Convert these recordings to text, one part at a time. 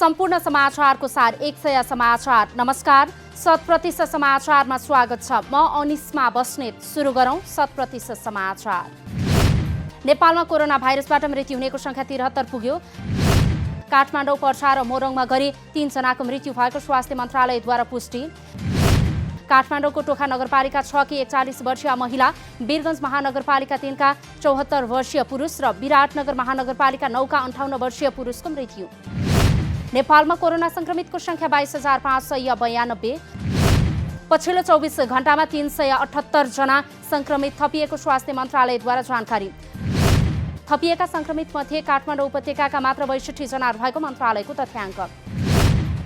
सम्पूर्ण समाचारको सार 100 समाचार। नमस्कार, 100% समाचारमा स्वागत छ। म अनिस्मा बस्नेत। सुरु गरौं 100% समाचार। नेपालमा कोरोना भाइरसबाट मृत्यु हुनेको संख्या 73 पुग्यो। काठमाडौँ, पर्सा र मोरङमा गरी 3 जनाको मृत्यु भएको स्वास्थ्य मन्त्रालयद्वारा पुष्टि। काठमाडौँको टोखा नगरपालिका 6 की 41 वर्षीय महिला, वीरगञ्ज महानगरपालिका 3 का 74 वर्षीय पुरुष र विराटनगर महानगरपालिका 9 का 58 वर्षीय पुरुषको मृत्यु। नेपालमा कोरोना संक्रमितको संख्या 22,592। पछिल्लो 24 घण्टामा 378 जना संक्रमित थपिएको स्वास्थ्य मन्त्रालयद्वारा जानकारी। थपिएका संक्रमित मध्ये काठमाडौँ उपत्यकाका मात्र 62 जना रहेको मन्त्रालयको तथ्याङ्क।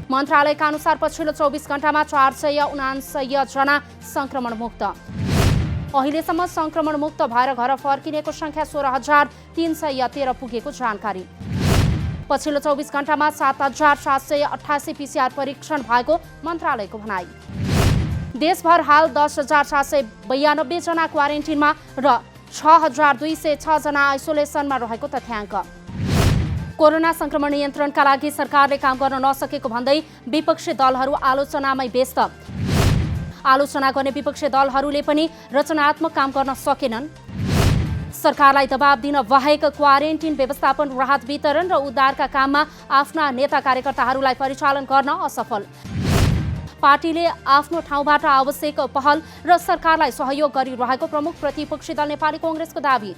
मन्त्रालयका अनुसार पछिल्लो 24 घण्टामा 479 जना संक्रमण मुक्त। अहिलेसम्म संक्रमण मुक्त भएर घर फर्किनेको संख्या 16,313 पुगेको जानकारी। पछिल्लो 24 घण्टामा 7,788 PCR परीक्षण भएको मन्त्रालयको भनाई। देशभर हाल 10,792 जना क्वारेन्टिनमा र 6,206 जना आइसोलेसनमा रहेको तथ्याङ्क। कोरोना संक्रमण नियन्त्रणका लागि सरकारले काम गर्न नसकेको भन्दै विपक्षी दलहरू आलोचनामै व्यस्त। आलोचना गर्ने विपक्षी दलहरूले पनि रचनात्मक काम गर्न सकेनन्। सरकारलाई दबाब दिन बाहेक क्वारेन्टिन व्यवस्थापन, राहत वितरण र उद्धारका काममा आफ्ना नेता कार्यकर्ताहरूलाई परिचालन गर्न असफल। पार्टीले आफ्नो ठाउँबाट आवश्यक पहल र सरकारलाई सहयोग गरिरहेको प्रमुख प्रतिपक्षी दल नेपाली कांग्रेसको दाबी।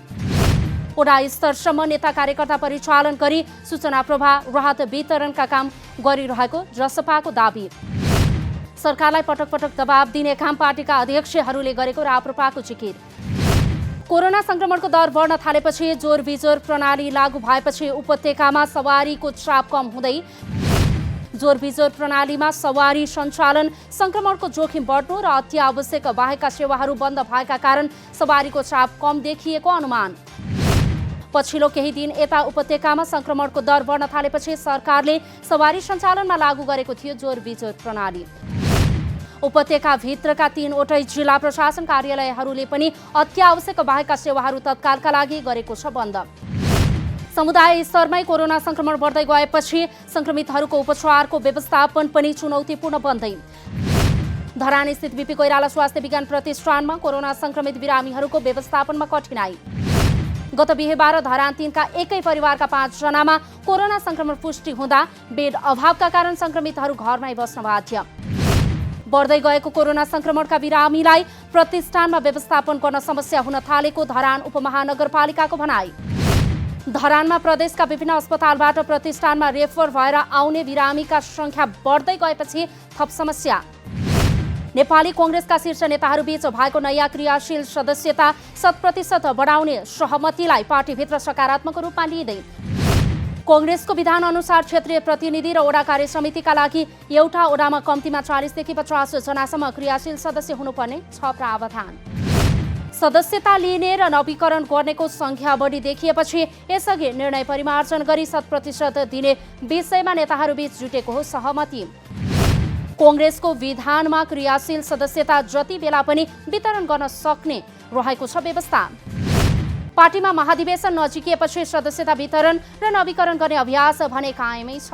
वडा स्तरसम्म नेता कार्यकर्ता परिचालन गरी सूचना प्रवाह, राहत वितरणका काम गरिरहेको जसपाको दाबी। सरकारलाई पटक पटक दबाब दिने काम पार्टीका अध्यक्षहरूले गरेको राप्रपाको जिकिर। कोरोना संक्रमणको दर बढ्न थालेपछि जोरबिजोर प्रणाली लागू भएपछि उपत्यकामा सवारीको चाप कम हुँदै जोरबिजोर प्रणालीमा सवारी सञ्चालन, संक्रमणको जोखिम बढ्नु र अत्यावश्यक बाहेकका सेवाहरू बन्द भएका कारण सवारीको चाप कम देखिएको अनुमान। पछिल्लो केही दिन यता उपत्यकामा संक्रमणको दर बढ्न थालेपछि सरकारले सवारी सञ्चालनमा लागू गरेको थियो जोरबिजोर प्रणाली। उपत्यका भित्रका 3वटै जिल्ला प्रशासन कार्यालयहरूले पनि अत्यावश्यक बाहेकका सेवाहरू तत्कालका लागि गरेको छ बन्द। समुदाय स्तरमै कोरोना संक्रमण बढ्दै गएपछि संक्रमितहरूको उपचारको व्यवस्थापन पनि चुनौतीपूर्ण बन्दै। धरान स्थित बीपी कोइराला स्वास्थ्य विज्ञान प्रतिष्ठानमा कोरोना संक्रमित बिरामीहरूको व्यवस्थापनमा कठिनाई। गत बिहीबार धरान 3 का एकै परिवारका 5 जनामा कोरोना संक्रमण पुष्टि हुँदा बेड अभावका कारण संक्रमितहरू घरमै बस्न बाध्य। बढ्दै गएको कोरोना संक्रमणका बिरामीलाई प्रतिष्ठानमा व्यवस्थापन गर्न समस्या हुन थालेको धरान उपमहानगरपालिकाको भनाई। धरानमा प्रदेशका विभिन्न अस्पतालबाट प्रतिष्ठानमा रेफर भएर आउने बिरामीका संख्या बढ्दै गएपछि थप समस्या। नेपाली कांग्रेसका शीर्ष नेताहरूबीच भएको नयाँ क्रियाशील सदस्यता 100% बढाउने सहमतिलाई पार्टीभित्र सकारात्मक रूपमा लिँदै। कांग्रेसको विधान अनुसार क्षेत्रीय प्रतिनिधि र वडा कार्य समितिका लागि एउटा वडामा कम्तीमा 40 देखि 50 जनासम्म क्रियाशील सदस्य हुनुपर्ने छ प्रावधान। सदस्यता लिने र नवीकरण गर्नेको संख्या बढी देखिएपछि यसअघि निर्णय परिमार्जन गरी 100% दिने विषयमा नेताहरूबीच जुटेको हो सहमति। कांग्रेसको विधानमा क्रियाशील सदस्यता जति बेला पनि वितरण गर्न सक्ने रहेको छ व्यवस्था। पार्टीमा महाधिवेशन नजिकिएपछि सदस्यता वितरण र नवीकरण गर्ने अभ्यास भने कायमै छ।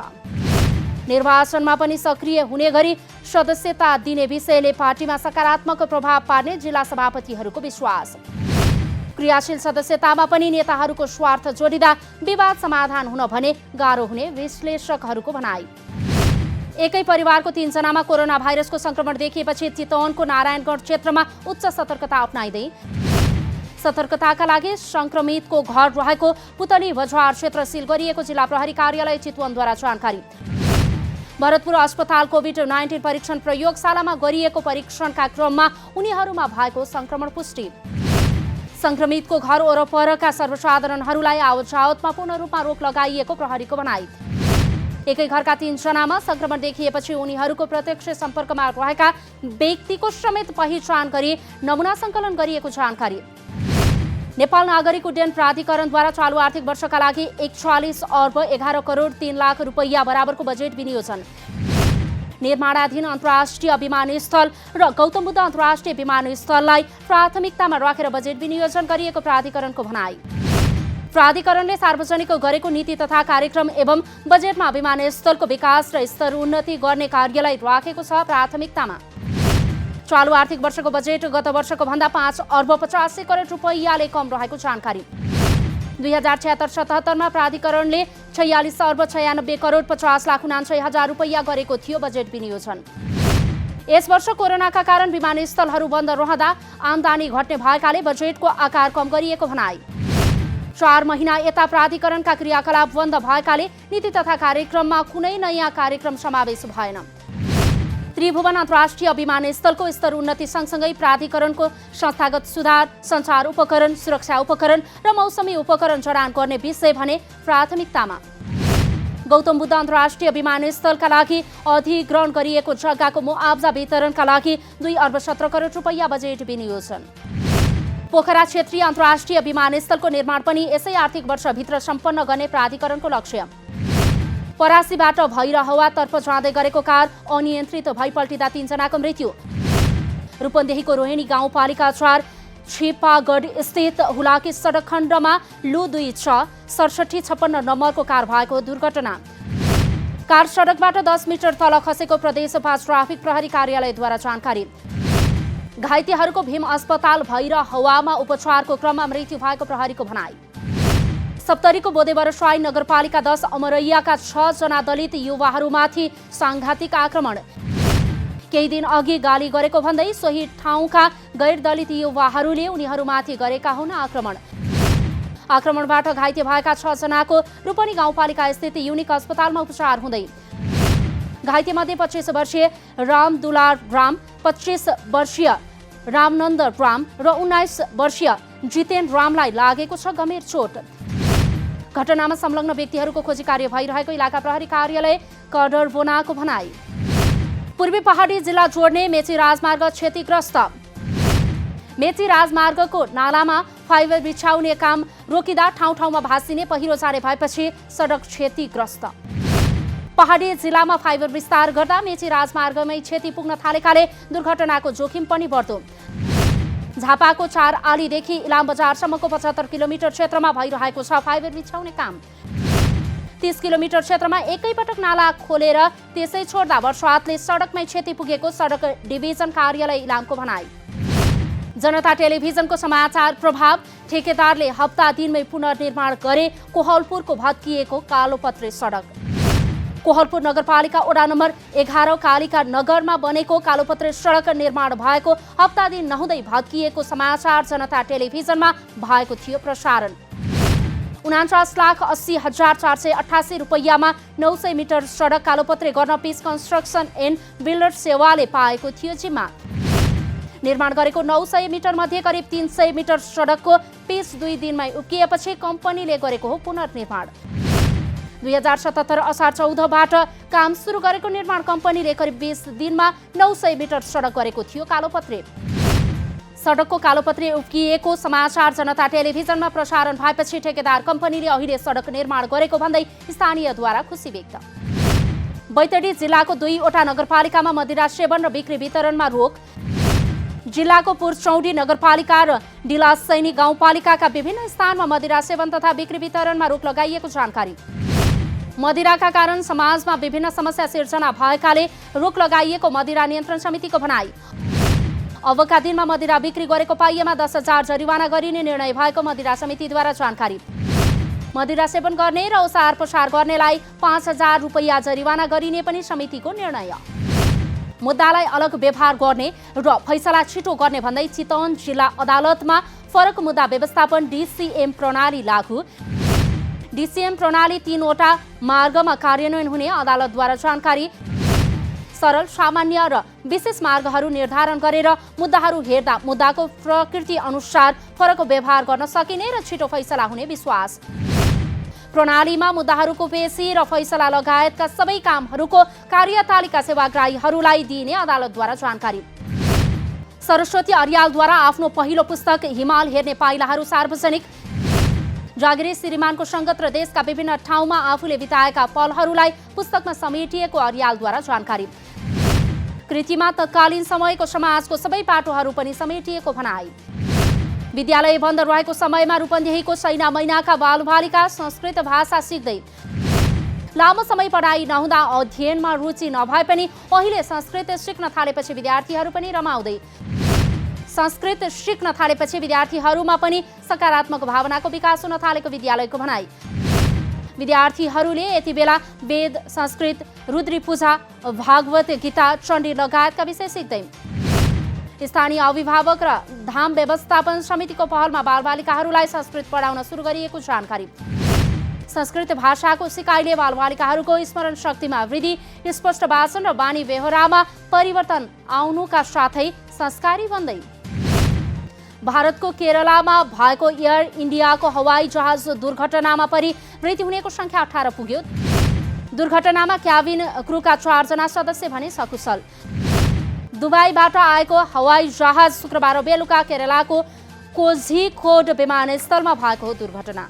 निर्वाचनमा पनि सक्रिय हुने गरी सदस्यता दिने विषयले पार्टीमा सकारात्मक प्रभाव पार्ने जिल्ला सभापतिहरूको विश्वास। क्रियाशील सदस्यतामा पनि नेताहरूको स्वार्थ जोडिँदा विवाद समाधान हुन भने गाह्रो हुने विश्लेषकहरूको भनाई। एकै परिवारको 3 जनामा कोरोना भाइरसको संक्रमण देखिएपछि चितवनको नारायणगढ क्षेत्रमा उच्च सतर्कता अपनाइँदै सतर्कताका लागि संक्रमितको घर रहेको पुतली बजार क्षेत्र सिल गरिएको जिल्ला प्रहरी कार्यालय चितवनद्वारा जानकारी। भरतपुर अस्पताल कोभिड-19 परीक्षण प्रयोगशालामा गरिएको परीक्षणका क्रममा उनीहरूमा भएको संक्रमण पुष्टि। संक्रमितको घर वरपरका सर्वसाधारणहरूलाई आवतजावतमा पूर्ण रूपमा रोक लगाइएको प्रहरीको भनाई। एकै घरका 3 जनामा संक्रमण देखिएपछि उनीहरूको प्रत्यक्ष सम्पर्कमा रहेका व्यक्तिको समेत पहिचान गरी नमुना सङ्कलन गरिएको जानकारी। नेपाल नागरिक उड्डयन प्राधिकरणद्वारा चालू आर्थिक वर्षका लागि 41 अर्ब 11 करोड 3 लाख रुपैयाँ बराबरको बजेट विनियोजन। निर्माणाधीन अन्तर्राष्ट्रिय विमानस्थल र गौतम बुद्ध अन्तर्राष्ट्रिय विमानस्थललाई प्राथमिकतामा राखेर बजेट विनियोजन गरिएको प्राधिकरणको भनाई। प्राधिकरणले सार्वजनिक गरेको नीति तथा कार्यक्रम एवं बजेटमा विमानस्थलको विकास र स्तर उन्नति गर्ने कार्यलाई राखेको छ प्राथमिकतामा। चालु आर्थिक वर्षको बजेट गत वर्षको भन्दा 5 अर्ब 85 करोड रुपैयाँले कम रहेको जानकारी। 2076-77 मा प्राधिकरणले 46 अर्ब 96 करोड 50 लाख 79 हजार रुपैयाँ गरेको थियो बजेट विनियोजन। यस वर्ष कोरोनाका कारण विमानस्थलहरू बन्द रहँदा आमदानी घट्ने भएकाले बजेटको आकार कम गरिएको भनाई। 4 महिना यता प्राधिकरणका क्रियाकलाप बन्द भएकाले नीति तथा कार्यक्रममा कुनै नयाँ कार्यक्रम समावेश भएन। त्रिभुवन अन्तर्राष्ट्रिय विमानस्थलको स्तर उन्नति सँगसँगै प्राधिकरणको संस्थागत सुधार, सञ्चार उपकरण, सुरक्षा उपकरण र मौसमी उपकरण जडान गर्ने विषय भने प्राथमिकतामा। गौतम बुद्ध अन्तर्राष्ट्रिय विमानस्थलका लागि अधिग्रहण गरिएको जग्गाको मुआब्जा वितरणका लागि 2 अर्ब 17 करोड रुपैयाँ बजेट विनियोजन। पोखरा क्षेत्रीय अन्तर्राष्ट्रिय विमानस्थलको निर्माण पनि यसै आर्थिक वर्षभित्र सम्पन्न गर्ने प्राधिकरणको लक्ष्य। परासीबाट भैरहवातर्फ जाँदै गरेको कार अनियन्त्रित भई पल्टिँदा 3 जनाको मृत्यु। रूपन्देहीको रोहिणी गाउँपालिका 4 छिपागढ स्थित हुलाकी सडक खण्डमा लु 26 6756 नम्बरको कार भएको दुर्घटना। कार सडकबाट 10 मिटर तल खसेको प्रदेश 5 ट्राफिक प्रहरी कार्यालयद्वारा जानकारी। घाइतेहरूको भीम अस्पताल भैरहवामा उपचारको क्रममा मृत्यु भएको प्रहरीको भनाई। सप्तरीको बोदेवरसाई नगरपालिका 10 अमरैयाका 6 जना दलित युवाहरूमाथि सांघातिक आक्रमण। केही दिन अघि गाली गरेको भन्दै सोही ठाउँका गैर दलित युवाहरूले उनीहरूमाथि गरेका हुन् आक्रमण। आक्रमणबाट घाइते भएका 6 जनाको रूपनी गाउँपालिका स्थित युनिक अस्पतालमा उपचार हुँदै। घाइतेमध्ये 25 वर्षीय रामदुलार राम, 25 वर्षीय रामनन्द राम र 19 वर्षीय जितेन रामलाई लागेको छ गम्भीर चोट। घटनामा संलग्न व्यक्तिहरूको खोजी कार्य भइरहेको इलाका प्रहरी कार्यालय कडरबोनाको भनाई। पूर्वी पहाडी जिल्ला जोड्ने मेची राजमार्ग क्षतिग्रस्त। मेची राजमार्गको नालामा फाइबर बिछाउने काम रोकिँदा ठाउँ ठाउँमा भासिने पहिरो जारी भएपछि सडक क्षतिग्रस्त। पहाडी जिल्लामा फाइबर विस्तार गर्दा मेची राजमार्गमै क्षति पुग्न थालेकाले दुर्घटनाको जोखिम पनि बढ्दो। झापाको 4 आलीदेखि इलाम बजारसम्मको 75 किलोमिटर क्षेत्रमा भइरहेको छ फाइबर बिछाउने काम। 30 किलोमिटर क्षेत्रमा एकैपटक नाला खोलेर त्यसै छोड्दा वर्षातले सडकमै क्षति पुगेको सडक डिभिजन कार्यालय इलामको भनाई। जनता टेलिभिजनको समाचार प्रभाव ठेकेदारले हप्ता दिनमै पुनर्निर्माण गरे कोहलपुरको भत्किएको कालोपत्रे सडक। कोहलपुर नगरपालिका वडा नम्बर 11 कालिका नगरमा बनेको कालोपत्रे सडक निर्माण भएको हप्ता दिन नहुँदै भत्किएको समाचार जनता टेलिभिजनमा भएको थियो प्रसारण। 49,80,488 रुपैयाँमा 900 मिटर सडक कालोपत्रे गर्न पिस कन्स्ट्रक्सन एन्ड बिल्डर सेवाले पाएको थियो जिम्मा। निर्माण गरेको 900 मिटर मध्ये करिब 300 मिटर सडकको पिस 2 दिनमै उकिएपछि कम्पनीले गरेको हो पुनर्निर्माण। 2077 असार 14बाट काम सुरु गरेको निर्माण कम्पनीले करिब 20 दिनमा 900 मिटर सडक गरेको थियो कालोपत्रे। सडकको कालोपत्रे उकिएको समाचार जनता टेलिभिजनमा प्रसारण भएपछि ठेकेदार कम्पनीले अहिले सडक निर्माण गरेको भन्दै स्थानीयद्वारा खुसी व्यक्त। बैतडी जिल्लाको 2 वटा नगरपालिकामा मदिरा सेवन र बिक्री वितरणमा रोक। जिल्लाको पुरचौडी नगरपालिका र डिलासैनी गाउँपालिकाका विभिन्न स्थानमा मदिरा सेवन तथा बिक्री वितरणमा रोक लगाइएको जानकारी। मदिराका कारण समाजमा विभिन्न समस्या सिर्जना भएकाले रोक लगाइएको मदिरा नियन्त्रण समितिको भनाई। अबका दिनमा मदिरा बिक्री गरेको पाइएमा 10,000 जरिवाना गरिने निर्णय भएको मदिरा समितिद्वारा जानकारी। मदिरा सेवन गर्ने र ओसार पसार गर्नेलाई 5,000 रुपैयाँ जरिवाना गरिने पनि समितिको निर्णय। मुद्दालाई अलग व्यवहार गर्ने र फैसला छिटो गर्ने भन्दै चितवन जिल्ला अदालतमा फरक मुद्दा व्यवस्थापन DCM प्रणाली लागू। DCM प्रणाली 3 वटा मार्गमा कार्यान्वयन हुने अदालतद्वारा जानकारी। सरल, सामान्य र विशेष मार्गहरू निर्धारण गरेर मुद्दाहरू हेर्दा मुद्दाको प्रकृति अनुसार फरक व्यवहार गर्न सकिने र छिटो फैसला हुने विश्वास। प्रणालीमा मुद्दाहरूको पेशी र फैसला लगायतका सबै कामहरूको कार्यतालिका सेवाग्राहीहरूलाई दिइने अदालतद्वारा जानकारी। सरस्वती अर्यालद्वारा आफ्नो पहिलो पुस्तक हिमाल हेर्ने पाइलाहरू सार्वजनिक। जागिरे श्रीमानको सङ्गत र देशका विभिन्न ठाउँमा आफूले बिताएका पलहरूलाई पुस्तकमा समेटिएको अर्यालद्वारा जानकारी। कृतिमा तत्कालीन समयको समाजको सबै पाटोहरू पनि समेटिएको भनाई। विद्यालय बन्द रहेको समयमा रूपन्देहीको सैना मैनाका बालबालिका संस्कृत भाषा सिक्दै लामो समय पढाइ नहुँदा अध्ययनमा रुचि नभए पनि अहिले संस्कृत सिक्न थालेपछि विद्यार्थीहरू पनि रमाउँदै संस्कृत सिक्न थालेपछि विद्यार्थीहरूमा पनि सकारात्मक भावनाको विकास हुन थालेको विद्यालयको भनाइ। विद्यार्थीहरूले यति बेला वेद, संस्कृत, रुद्री पूजा, भागवत गीता, चण्डी लगायतका विषय सिक्दै स्थानीय अभिभावक र धाम व्यवस्थापन समितिको पहलमा बालबालिकाहरूलाई संस्कृत पढाउन सुरु गरिएको जानकारी। संस्कृत भाषाको सिकाइले बालबालिकाहरूको स्मरण शक्तिमा वृद्धि, स्पष्ट वाचन र बानी बेहोरामा परिवर्तन आउनुका साथै संस्कारी बन्दै। भारतको केरलामा भएको एयर इन्डियाको हवाई जहाज दुर्घटनामा परि मृत्यु हुनेको संख्या 18 पुग्यो। दुर्घटनामा क्याबिन क्रूका 4 जना सदस्य भने सकुशल। दुबईबाट आएको हवाई जहाज शुक्रबार बेलुका केरलाको कोझिकोड विमानस्थलमा भएको हो दुर्घटना।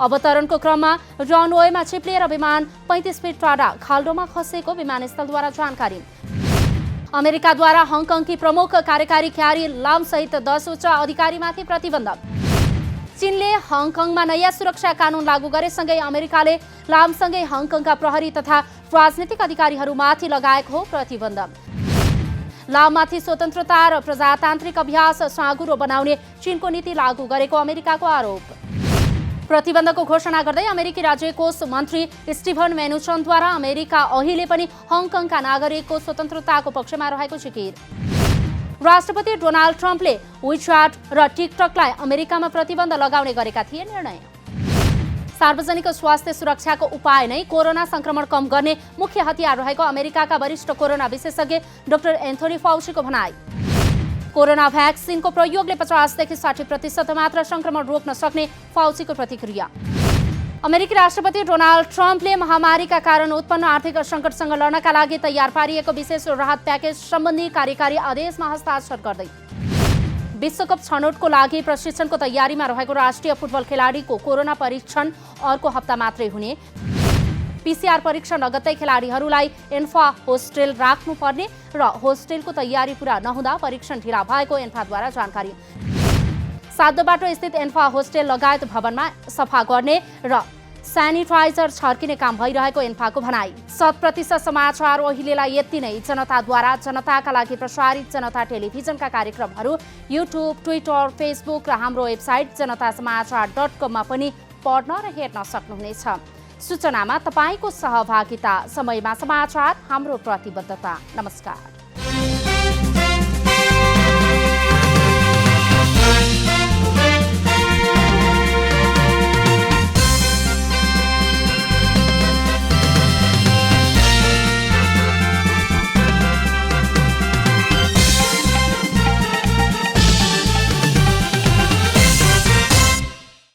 अवतरणको क्रममा रनवेमा चिप्लिएर विमान 35 फिट टाढा खाल्डोमा खसेको विमानस्थलद्वारा जानकारी। अमेरिकाद्वारा हङकङकी प्रमुख कार्यकारी क्यारी लाम सहित 10 उच्च अधिकारीमाथि प्रतिबन्ध। चीनले हङकङमा नयाँ सुरक्षा कानुन लागू गरेसँगै अमेरिकाले लामसँगै हङकङका प्रहरी तथा राजनीतिक अधिकारीहरूमाथि लगाएको हो प्रतिबन्ध। लाममाथि स्वतन्त्रता र प्रजातान्त्रिक अभ्यास साँगुरो बनाउने चीनको नीति लागू गरेको अमेरिकाको आरोप। प्रतिबन्धको घोषणा गर्दै अमेरिकी राज्य कोष मन्त्री स्टिभन मेनुचनद्वारा अमेरिका अहिले पनि हङकङका नागरिकको स्वतन्त्रताको पक्षमा रहेको जिकिर। राष्ट्रपति डोनाल्ड ट्रम्पले विच्याट र टिकटकलाई अमेरिकामा प्रतिबन्ध लगाउने गरेका थिए निर्णय। सार्वजनिक स्वास्थ्य सुरक्षाको उपाय नै कोरोना संक्रमण कम गर्ने मुख्य हतियार रहेको अमेरिकाका वरिष्ठ कोरोना विशेषज्ञ डाक्टर एन्थोनी फाउचीको भनाइ। कोरोना भ्याक्सिनको प्रयोगले 50 देखि 60% मात्र संक्रमण रोक्न सक्ने फाउचीको प्रतिक्रिया। अमेरिकी राष्ट्रपति डोनाल्ड ट्रम्पले महामारीका कारण उत्पन्न आर्थिक सङ्कटसँग लड्नका लागि तयार पारिएको विशेष राहत प्याकेज सम्बन्धी कार्यकारी आदेशमा हस्ताक्षर गर्दै विश्वकप छनौटको लागि प्रशिक्षणको तयारीमा रहेको राष्ट्रिय फुटबल खेलाडीको कोरोना परीक्षण अर्को हप्ता मात्रै हुने, पीसीआर परीक्षण लगत्तै खेलाडीहरूलाई एन्फा होस्टेल राख्नुपर्ने र होस्टेलको तयारी पूरा नहुँदा परीक्षण ढिला भएको एन्फाद्वारा जानकारी। साधोबाटो स्थित एन्फा होस्टेल लगायत भवनमा सफा गर्ने र सैनिटाइजर छर्किने काम भइरहेको एन्फाको भनाइ। 100% समाचार अहिलेलाई यति नै। जनताद्वारा जनताका लागि प्रसारित जनता टेलिभिजनका कार्यक्रमहरू युट्युब, ट्विटर, फेसबुक र हाम्रो वेबसाइट जनतासमाचार.com मा पनि पढ्न र हेर्न सक्नुहुनेछ। सूचनामा तपाईको सहभागिता, समयमा समाचार हाम्रो प्रतिबद्धता। नमस्कार।